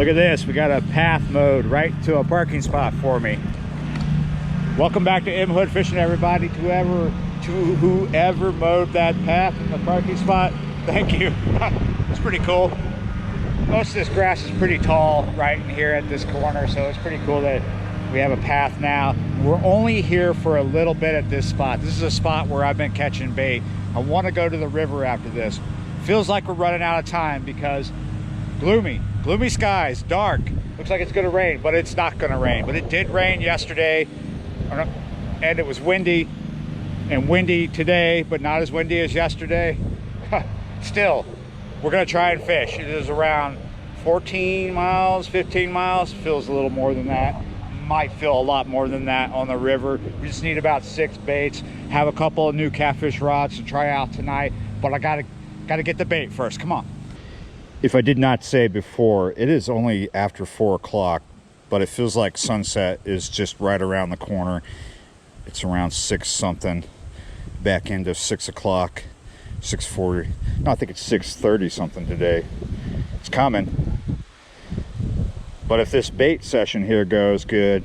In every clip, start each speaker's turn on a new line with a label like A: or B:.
A: Look at this, we got a path mode right to a parking spot for me. Welcome back to M Hood Fishing, everybody. To whoever mowed that path in the parking spot, thank you. It's pretty cool. Most of this grass is pretty tall right in here at this corner, so it's pretty cool that we have a path now. We're only here for a little bit at this spot. This is a spot where I've been catching bait. I want to go to the river after this. Feels like we're running out of time because gloomy skies, dark. Looks like it's gonna rain, but it's not gonna rain. But it did rain yesterday, and it was windy, and windy today, but not as windy as yesterday. Still, we're gonna try and fish. It is around 14 miles, 15 miles. Feels a little more than that. Might feel a lot more than that on the river. We just need about 6 baits. Have a couple of new catfish rods to try out tonight, but I gotta get the bait first. Come on. If I did not say before, it is only after 4 o'clock, but it feels like sunset is just right around the corner. It's around 6 something, back into 6 o'clock, 6:40. No, I think it's 6:30 something today. It's coming. But if this bait session here goes good,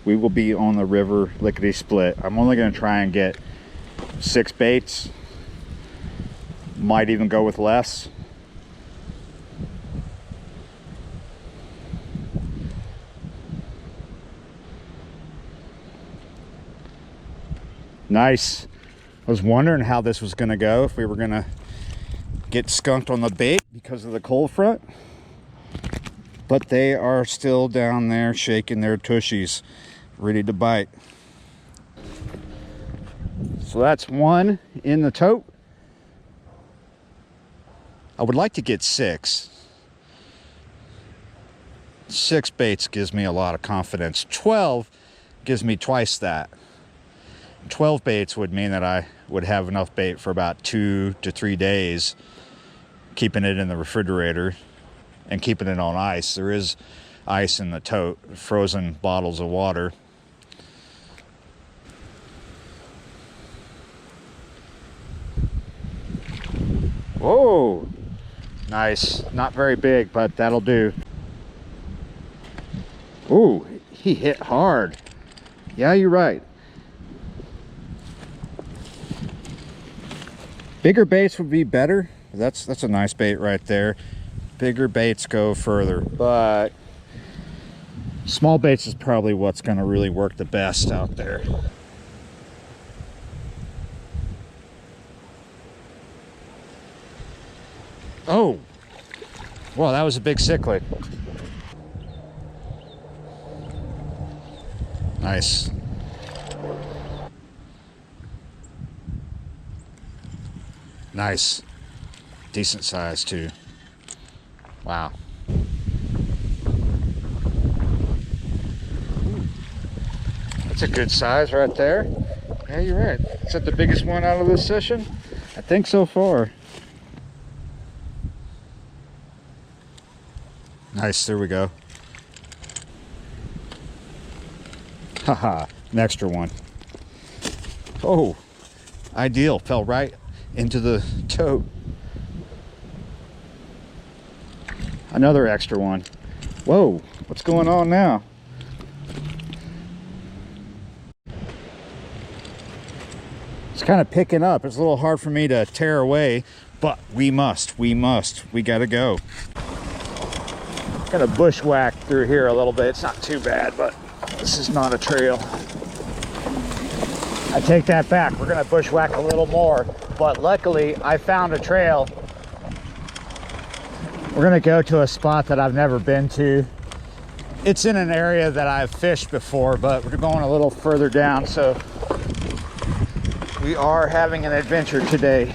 A: we will be on the river lickety split. I'm only gonna try and get 6 baits. Might even go with less. Nice. I was wondering how this was going to go, if we were going to get skunked on the bait because of the cold front. But they are still down there shaking their tushies, ready to bite. So that's 1 in the tote. I would like to get 6. 6 baits gives me a lot of confidence. 12 gives me twice that. 12 baits would mean that I would have enough bait for about 2 to 3 days, keeping it in the refrigerator and keeping it on ice. There is ice in the tote, frozen bottles of water. Whoa, nice. Not very big, but that'll do. Ooh, he hit hard. Yeah, you're right. Bigger baits would be better. That's a nice bait right there. Bigger baits go further, but small baits is probably what's going to really work the best out there. Oh, well, that was a big cichlid. Nice. Nice. Decent size too. Wow. That's a good size right there. Yeah, you're right. Is that the biggest one out of this session? I think so far. Nice, there we go. Haha, an extra one. Oh, ideal. Fell right into the tote. Another extra one. Whoa, what's going on now? It's kind of picking up. It's a little hard for me to tear away, but we gotta go. Gotta bushwhack through here a little bit. It's not too bad, but this is not a trail. I take that back. We're gonna bushwhack a little more. But luckily, I found a trail. We're gonna go to a spot that I've never been to. It's in an area that I've fished before, but we're going a little further down, so we are having an adventure today.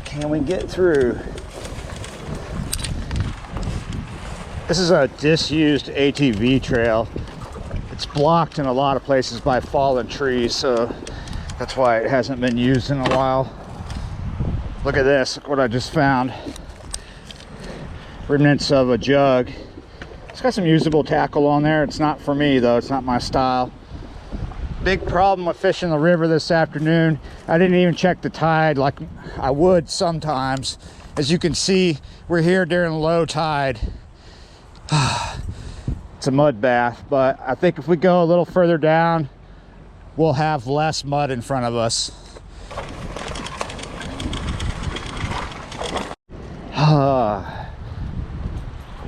A: Can we get through? This is a disused ATV trail. It's blocked in a lot of places by fallen trees, so that's why it hasn't been used in a while. Look at this, look what I just found. Remnants of a jug. It's got some usable tackle on there. It's not for me though, it's not my style. Big problem with fishing the river this afternoon. I didn't even check the tide like I would sometimes. As you can see, we're here during low tide. It's a mud bath, but I think if we go a little further down, we'll have less mud in front of us.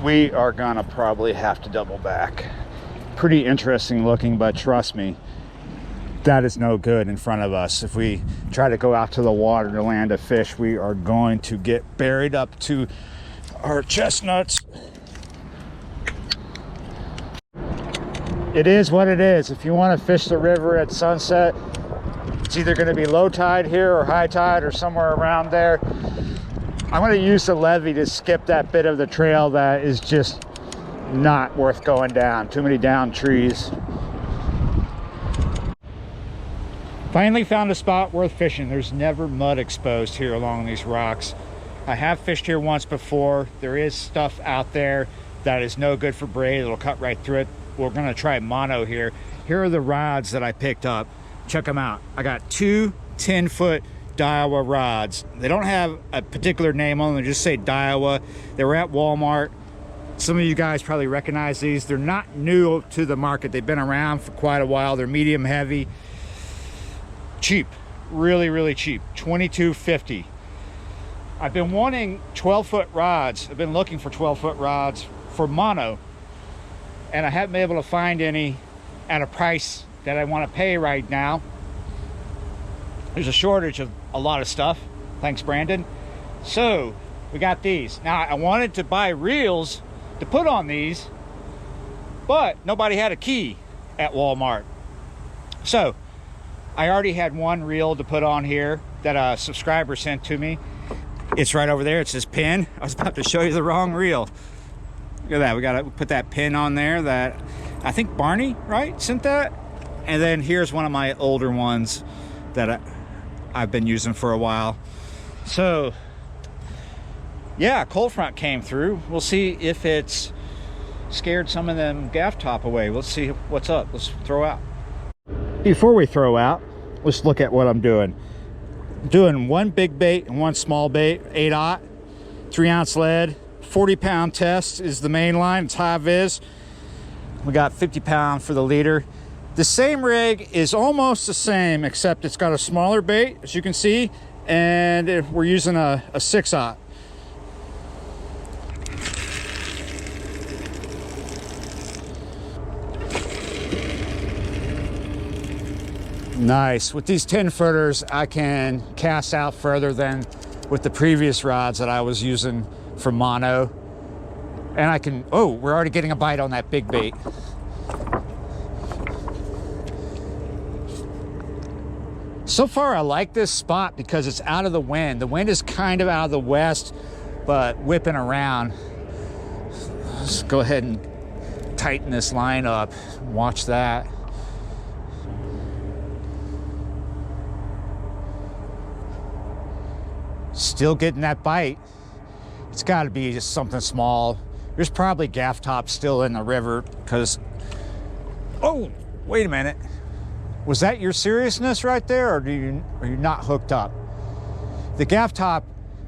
A: We are gonna probably have to double back. Pretty interesting looking, but trust me, that is no good in front of us. If we try to go out to the water to land a fish, we are going to get buried up to our chestnuts. It is what it is. If you want to fish the river at sunset, it's either going to be low tide here or high tide or somewhere around there. I'm going to use the levee to skip that bit of the trail that is just not worth going down. Too many down trees. Finally found a spot worth fishing. There's never mud exposed here along these rocks. I have fished here once before. There is stuff out there that is no good for braid. It'll cut right through it. We're going to try mono here. Here are the rods that I picked up. Check them out. I got two 10-foot Daiwa rods. They don't have a particular name on them. They just say Daiwa. They were at Walmart. Some of you guys probably recognize these. They're not new to the market. They've been around for quite a while. They're medium heavy. Cheap. Really, really cheap. $22.50. I've been wanting 12-foot rods. I've been looking for 12-foot rods for mono, and I haven't been able to find any at a price that I want to pay right now. There's a shortage of a lot of stuff. Thanks, Brandon. So we got these. Now I wanted to buy reels to put on these, but nobody had a key at Walmart. So I already had one reel to put on here that a subscriber sent to me. It's right over there. It's this pin. I was about to show you the wrong reel. Look at that. We got to put that pin on there that I think Barney, right, sent that. And then here's one of my older ones that I've been using for a while. So yeah, cold front came through. We'll see if it's scared some of them gaff top away. Let's see what's up. Let's throw out. Before we throw out, let's look at what I'm doing. Doing one big bait and one small bait, 8/0, 3-ounce lead, 40-pound test is the main line. It's high vis. We got 50-pound for the leader. The same rig is almost the same, except it's got a smaller bait, as you can see, and we're using a 6/0. Nice. With these 10-footers, I can cast out further than with the previous rods that I was using for mono. And I can, oh, we're already getting a bite on that big bait. So far, I like this spot because it's out of the wind. The wind is kind of out of the west, but whipping around. Let's go ahead and tighten this line up. Watch that. Still getting that bite. It's got to be just something small. There's probably gaff top still in the river because, oh, wait a minute. Was that your seriousness right there, or are you not hooked up? The gaff top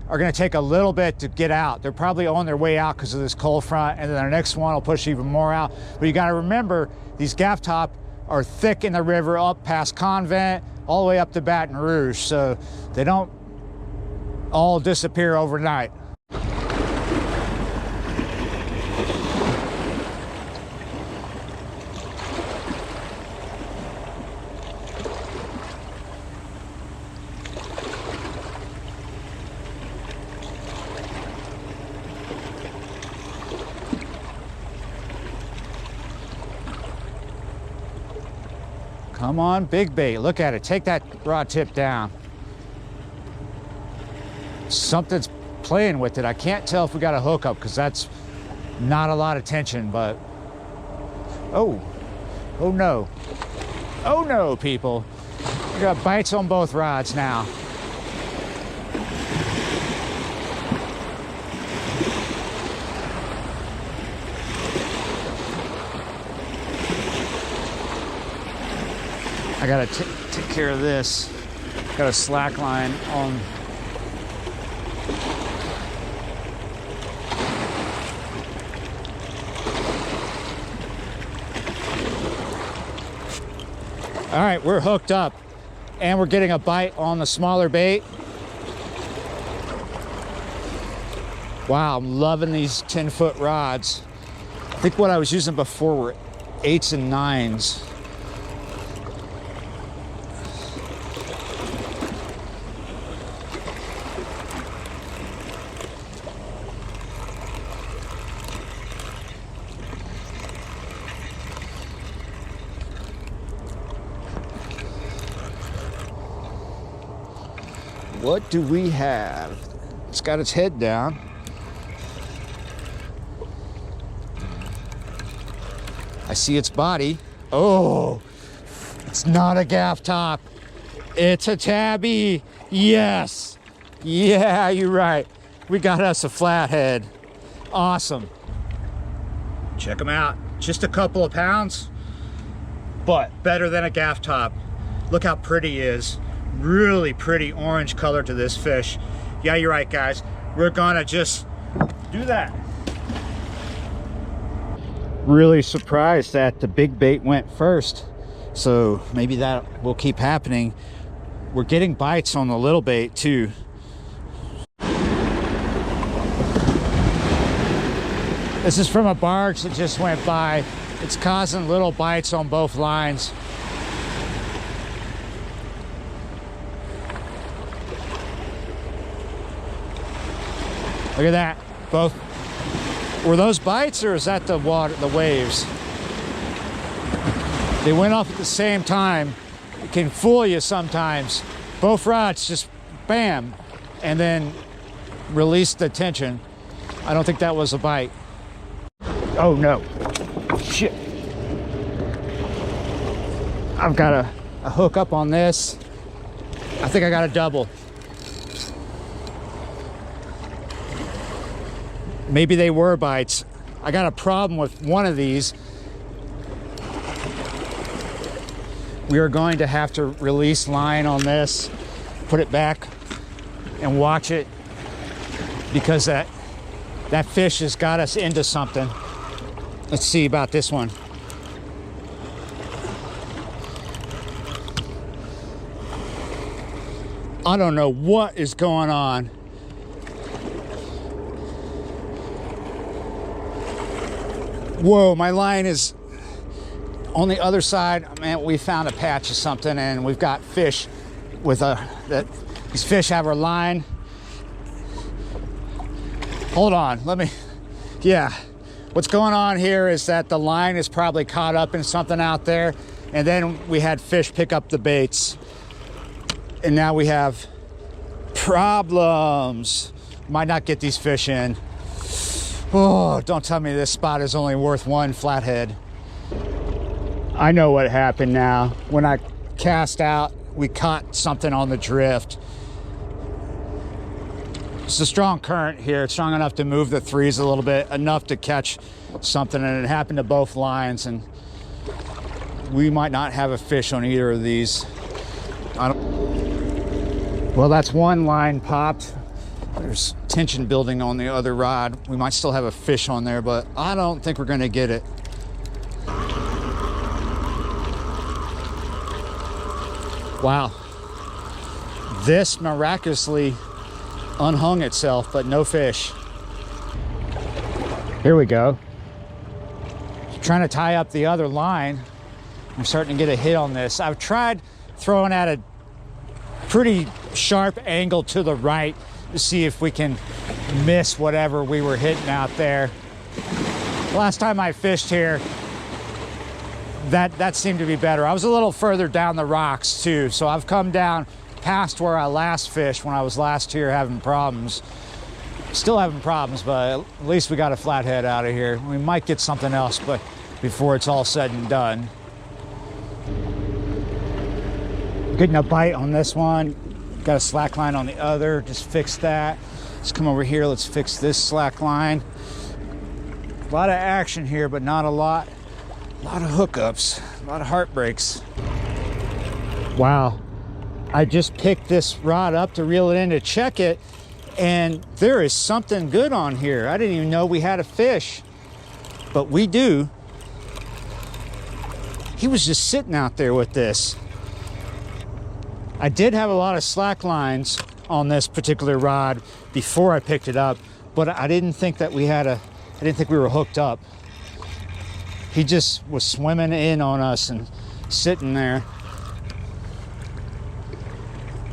A: are going to take a little bit to get out. They're probably on their way out because of this cold front, and then our next one will push even more out. But you got to remember, these gaff top are thick in the river up past Convent, all the way up to Baton Rouge, so they don't all disappear overnight. Come on, big bait. Look at it. Take that rod tip down. Something's playing with it. I can't tell if we got a hook up because that's not a lot of tension, but oh no. Oh no, people. We got bites on both rods now. I gotta take care of this. Got a slack line on. All right, we're hooked up and we're getting a bite on the smaller bait. Wow, I'm loving these 10-foot rods. I think what I was using before were 8s and 9s. What do we have? It's got its head down. I see its body. Oh, it's not a gaff top. It's a tabby. Yes. Yeah, you're right. We got us a flathead. Awesome. Check them out. Just a couple of pounds, but better than a gaff top. Look how pretty he is. Really pretty orange color to this fish. Yeah, you're right, guys. We're gonna just do that. Really surprised that the big bait went first, so maybe that will keep happening. We're getting bites on the little bait too. This is from a barge that just went by. It's causing little bites on both lines. Look at that. Both. Were those bites or is that the water, the waves? They went off at the same time. It can fool you sometimes. Both rods just bam, and then release the tension. I don't think that was a bite. Oh no. Shit. I've got a hook up on this. I think I got a double. Maybe they were bites. I got a problem with one of these. We are going to have to release line on this, put it back and watch it, because that fish has got us into something. Let's see about this one. I don't know what is going on. Whoa, my line is on the other side. Man, we found a patch of something and we've got fish with these fish have our line. Hold on, yeah. What's going on here is that the line is probably caught up in something out there, and then we had fish pick up the baits. And now we have problems. Might not get these fish in. Oh, don't tell me this spot is only worth one flathead. I know what happened now. When I cast out, we caught something on the drift. It's a strong current here. It's strong enough to move the threes a little bit, enough to catch something, and it happened to both lines, and we might not have a fish on either of these. Well, that's one line popped. There's tension building on the other rod. We might still have a fish on there, but I don't think we're gonna get it. Wow. This miraculously unhung itself, but no fish. Here we go. Trying to tie up the other line. I'm starting to get a hit on this. I've tried throwing at a pretty sharp angle to the right to see if we can miss whatever we were hitting out there. Last time I fished here, that seemed to be better. I was a little further down the rocks too, so I've come down past where I last fished when I was last here having problems. Still having problems, but at least we got a flathead out of here. We might get something else, but before it's all said and done. Getting a bite on this one. Got a slack line on the other, just fix that. Let's come over here, let's fix this slack line. A lot of action here, but not a lot. A lot of hookups, a lot of heartbreaks. Wow, I just picked this rod up to reel it in to check it, and there is something good on here. I didn't even know we had a fish, but we do. He was just sitting out there with this. I did have a lot of slack lines on this particular rod before I picked it up, but I didn't think that we had I didn't think we were hooked up. He just was swimming in on us and sitting there.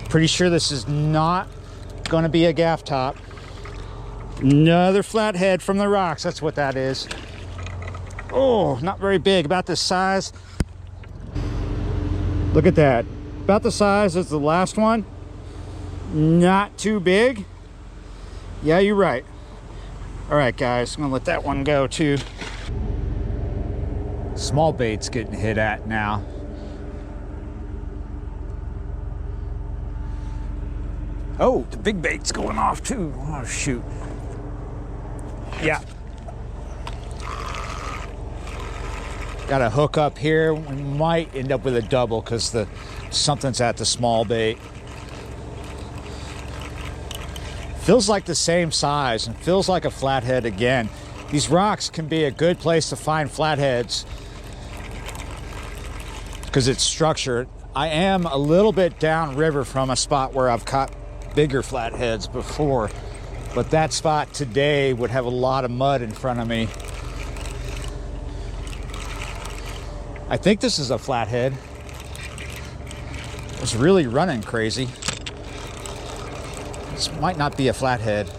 A: Pretty sure this is not going to be a gaff top. Another flathead from the rocks. That's what that is. Oh, not very big. About this size. Look at that. About the size as the last one. Not too big. Yeah, you're right. All right, guys. I'm going to let that one go too. Small bait's getting hit at now. Oh, the big bait's going off too. Oh, shoot. Yeah. Got a hook up here. We might end up with a double because something's at the small bait. Feels like the same size and feels like a flathead again. These rocks can be a good place to find flatheads because it's structured. I am a little bit downriver from a spot where I've caught bigger flatheads before, but that spot today would have a lot of mud in front of me. I think this is a flathead. It's really running crazy. This might not be a flathead.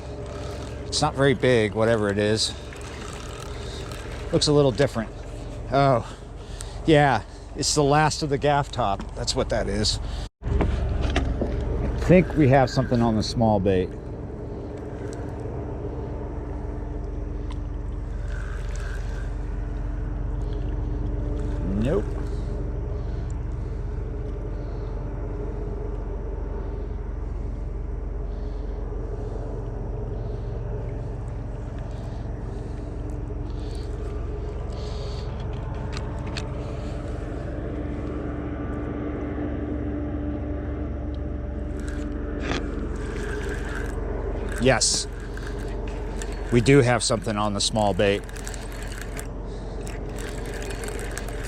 A: It's not very big, whatever it is. Looks a little different. Oh, yeah, it's the last of the gaff top. That's what that is. I think we have something on the small bait. Nope. Yes, we do have something on the small bait.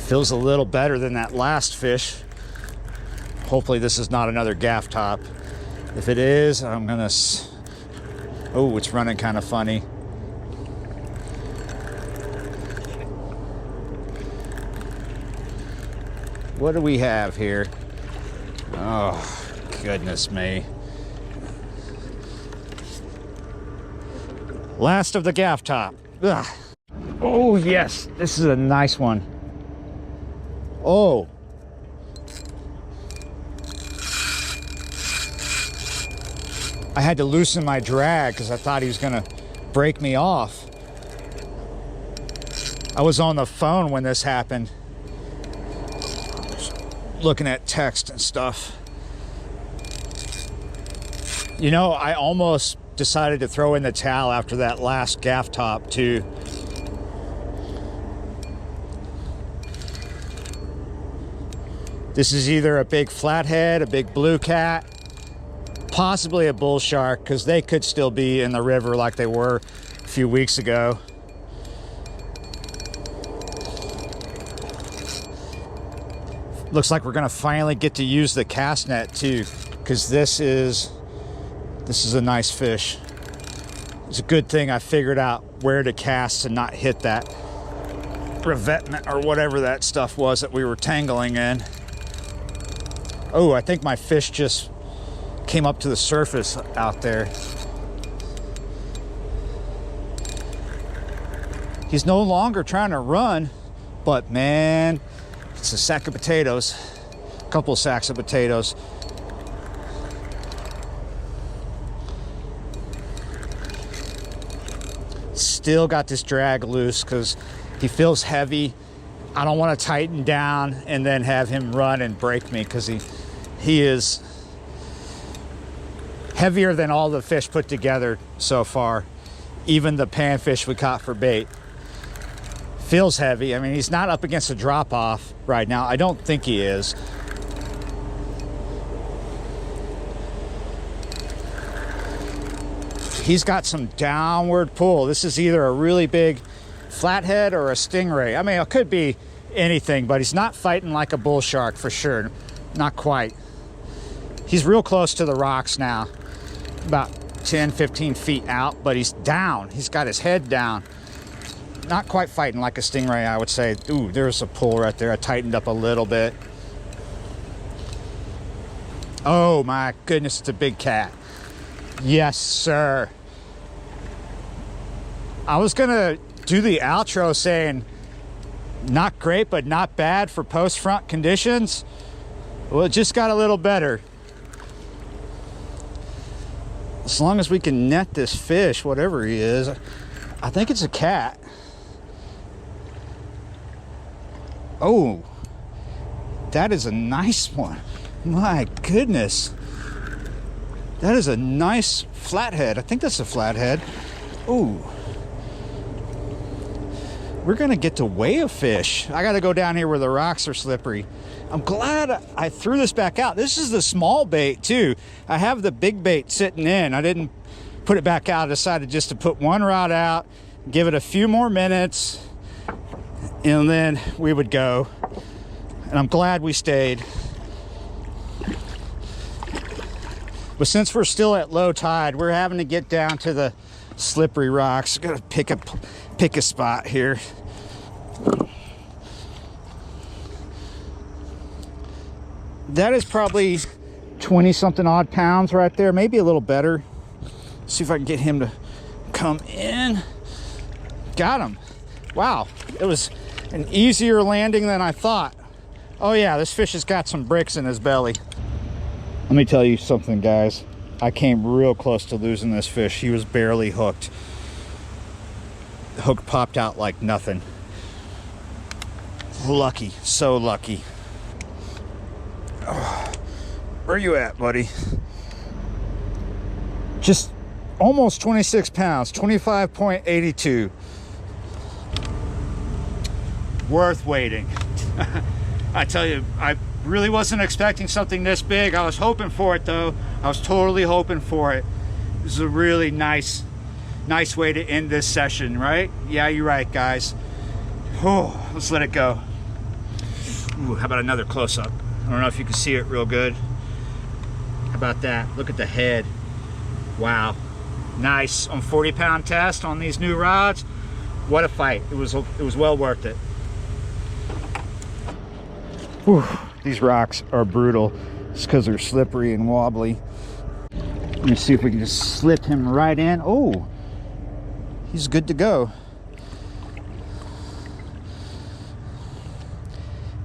A: Feels a little better than that last fish. Hopefully this is not another gaff top. If it is, I'm gonna... Oh, it's running kind of funny. What do we have here? Oh, goodness me. Last of the gaff top. Ugh. Oh, yes, this is a nice one. Oh. I had to loosen my drag because I thought he was gonna break me off. I was on the phone when this happened, looking at text and stuff. You know, I almost decided to throw in the towel after that last gaff top too. This is either a big flathead, a big blue cat, possibly a bull shark, because they could still be in the river like they were a few weeks ago. Looks like we're gonna finally get to use the cast net too, because this is a nice fish. It's a good thing I figured out where to cast and not hit that revetment or whatever that stuff was that we were tangling in. Oh, I think my fish just came up to the surface out there. He's no longer trying to run, but man, it's a sack of potatoes, a couple sacks of potatoes. Still got this drag loose because he feels heavy. I don't want to tighten down and then have him run and break me, because he is heavier than all the fish put together so far. Even the panfish we caught for bait feels heavy. I mean, he's not up against a drop off right now. I don't think he is. He's got some downward pull. This is either a really big flathead or a stingray. I mean, it could be anything, but he's not fighting like a bull shark for sure. Not quite. He's real close to the rocks now, about 10-15 feet out, but he's down. He's got his head down. Not quite fighting like a stingray, I would say. Ooh, there's a pull right there. I tightened up a little bit. Oh my goodness, it's a big cat. Yes, sir. I was gonna do the outro saying not great, but not bad for post-front conditions. Well, it just got a little better. As long as we can net this fish, whatever he is. I think it's a cat. Oh, that is a nice one. My goodness. That is a nice flathead. I think that's a flathead. Ooh. We're gonna get to weigh a fish. I gotta go down here where the rocks are slippery. I'm glad I threw this back out. This is the small bait too. I have the big bait sitting in. I didn't put it back out. I decided just to put one rod out, give it a few more minutes, and then we would go. And I'm glad we stayed. But since we're still at low tide, we're having to get down to the slippery rocks. Gotta pick a spot here. That is probably 20 something odd pounds right there, maybe a little better. See if I can get him to come in. Got him. Wow, it was an easier landing than I thought. Oh yeah, this fish has got some bricks in his belly. Let me tell you something, guys. I came real close to losing this fish. He was barely hooked. The hook popped out like nothing. Lucky, so lucky. Oh, where you at, buddy? Just almost 26 pounds, 25.82. Worth waiting. I tell you, I really wasn't expecting something this big. I was hoping for it though. I was totally hoping for it. This is a really nice way to end this session, right? Yeah, you're right, guys. Oh, let's let it go. Ooh, how about another close-up? I don't know if you can see it real good. How about that? Look at the head. Wow. Nice on 40-pound test on these new rods. What a fight. It was well worth it. Whew. These rocks are brutal. It's because they're slippery and wobbly. Let me see if we can just slip him right in. Oh, he's good to go.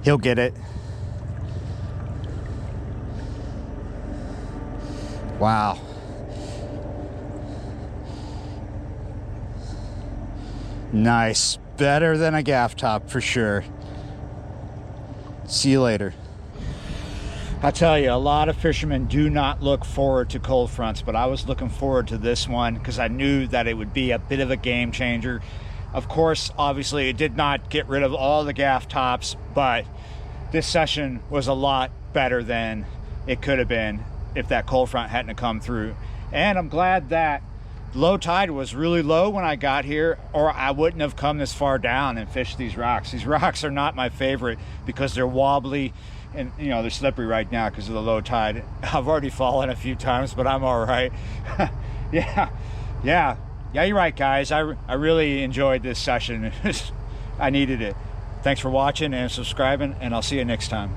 A: He'll get it. Wow. Nice. Better than a gaff top for sure. See you later. I tell you, a lot of fishermen do not look forward to cold fronts, but I was looking forward to this one because I knew that it would be a bit of a game changer. Of course, obviously, it did not get rid of all the gaff tops, but this session was a lot better than it could have been if that cold front hadn't come through. And I'm glad that low tide was really low when I got here, or I wouldn't have come this far down and fished these rocks. These rocks are not my favorite because they're wobbly and, you know, they're slippery right now because of the low tide. I've already fallen a few times, but I'm all right. Yeah, you're right, guys. I really enjoyed this session. I needed it. Thanks for watching and subscribing, and I'll see you next time.